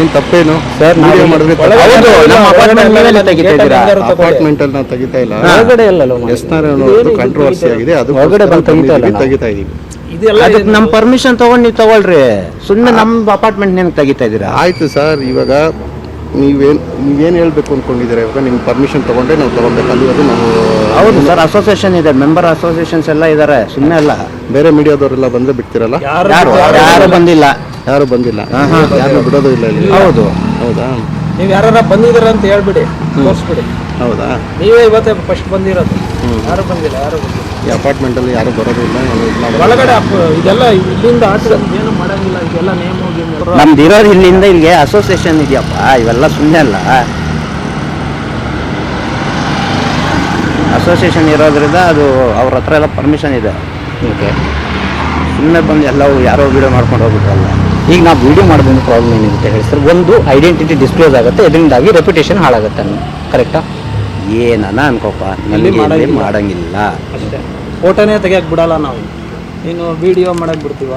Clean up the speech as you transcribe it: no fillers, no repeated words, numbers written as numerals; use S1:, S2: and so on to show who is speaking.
S1: ಏನ್ ತಪ್ಪೇನು
S2: sir
S1: video ಮಾಡಿದ್ರೆ
S2: ಹೌದು, ನಮ್ಮ apartment ನೀವೆಲ್ಲ ತೆಗಿತಾ ಇದ್ದೀರಾ?
S1: ಅಪಾರ್ಟ್ಮೆಂಟ್ ಅಲ್ಲಿ ನಾವು ತೆಗಿತಾ ಇಲ್ಲ.
S2: ಹೊರಗಡೆ ಎಲ್ಲ
S1: ಕಂಟ್ರವರ್ಸಿ ಆಗಿದೆ, ಅದು
S2: ಹೊರಗಡೆ ಬಂದು ತೆಗಿತಾ ಇಲ್ಲ ನಾವು.
S1: ತೆಗಿತಾ ಇದೀವಿ.
S2: ಅದಕ್ಕೆ ನಮ್ಮ ಪರ್ಮಿಷನ್ ತಗೊಂಡು ನೀವು ತಗೊಳ್ರಿ. ಸುಮ್ಮನೆ ನಮ್ಮ ಅಪಾರ್ಟ್ಮೆಂಟ್ ನೇನು ತೆಗಿತಾ ಇದ್ದೀರಾ?
S1: ಆಯ್ತು ಸರ್, ಇವಾಗ ನೀವೇನು ಹೇಳ್ಬೇಕು ಅನ್ಕೊಂಡಿದ್ದೀರಾ? ಇವಾಗ ನಿಮ್ಮ ಪರ್ಮಿಷನ್ ತಗೊಂಡ್ರೆ ನಾವು ತಗೊಳ್ಬೇಕು. ಅಲ್ಲಿವರೆಗೂ ನಾವು
S2: ಹೌದು ಸರ್, ಅಸೋಸಿಯೇಷನ್ ಇದೆ, ಮೆಂಬರ್ ಅಸೋಸಿಯೇಷನ್ಸ್ ಎಲ್ಲ ಇದ್ದಾರೆ, ಸುಮ್ಮನೆ ಅಲ್ಲ.
S1: ಬೇರೆ ಮೀಡಿಯಾದವರೆಲ್ಲ ಬಂದ್ರೆ ಬಿಡ್ತಿರಲ್ಲ?
S2: ಯಾರು ಬಂದಿಲ್ಲ.
S1: ಯಾರು ಬಂದಿಲ್ಲ, ಯಾರು ಬಿಡೋದು ಇಲ್ಲ ಇಲ್ಲಿ.
S2: ಹೌದು.
S1: ಹೌದಾ?
S3: ನೀವು ಯಾರು ಬಂದಿದ್ದೀರ ಅಂತ ಹೇಳ್ಬಿಡಿ, ತೋರಿಸ್ಬಿಡಿ.
S1: ಹೌದಾ?
S3: ನೀವೇ ಇವತ್ತೇ ಫಸ್ಟ್ ಬಂದಿರೋದು. ಯಾರು ಬಂದಿಲ್ಲ, ಯಾರು ಬಂದಿಲ್ಲ.
S1: ಈ ಅಪಾರ್ಟ್ಮೆಂಟ್ ಅಲ್ಲಿ ಯಾರು ಬರೋದು ಇಲ್ಲ, ಏನು ಇಲ್ಲ.
S3: ಒಳಗಡೆ ಇದೆಲ್ಲ ಇಲ್ಲಿಂದ ಆಚೆ ಏನು ಮಾಡಂಗಿಲ್ಲ, ಇದೆಲ್ಲ ನೇಮ್
S2: ನಮ್ದು ಇರೋದು ಇಲ್ಲಿಂದ ಇಲ್ಲಿಗೆ ಅಸೋಸಿಯೇಷನ್ ಇದೆಯಪ್ಪ, ಇವೆಲ್ಲ ಸುಮ್ಮನೆ ಅಲ್ಲ. ಅಸೋಸಿಯೇಷನ್ ಇರೋದ್ರಿಂದ ಅದು ಅವ್ರ ಹತ್ರ ಎಲ್ಲ ಪರ್ಮಿಷನ್ ಇದೆ.
S1: ಓಕೆ,
S2: ಸುಮ್ಮನೆ ಬಂದು ಎಲ್ಲವೂ ಯಾರೋ ವಿಡಿಯೋ ಮಾಡ್ಕೊಂಡು ಹೋಗ್ಬಿಟ್ರಲ್ಲ.
S4: ಈಗ ನಾವು ವಿಡಿಯೋ ಮಾಡೋದ್ರಿಂದ ಪ್ರಾಬ್ಲಮ್ ಏನಿರುತ್ತೆ ಹೇಳಿ ಸರ್? ಒಂದು ಐಡೆಂಟಿಟಿ ಡಿಸ್ಕ್ಲೋಸ್ ಆಗುತ್ತೆ, ಇದರಿಂದಾಗಿ ರೆಪ್ಯುಟೇಷನ್ ಹಾಳಾಗುತ್ತೆ, ಕರೆಕ್ಟಾ?
S2: ಏನನ ಅನ್ಕೋಪ,
S3: ಇಲ್ಲಿ
S2: ಮಾಡಂಗಿಲ್ಲ
S3: ಅಷ್ಟೇ. ಫೋಟೋನೇ ತೆಗಿಯಕ್ಕೆ ಬಿಡಲ್ಲ ನಾವು, ಇನ್ನು ವಿಡಿಯೋ ಮಾಡಕ್ಕೆ ಬಿಡ್ತೀವ?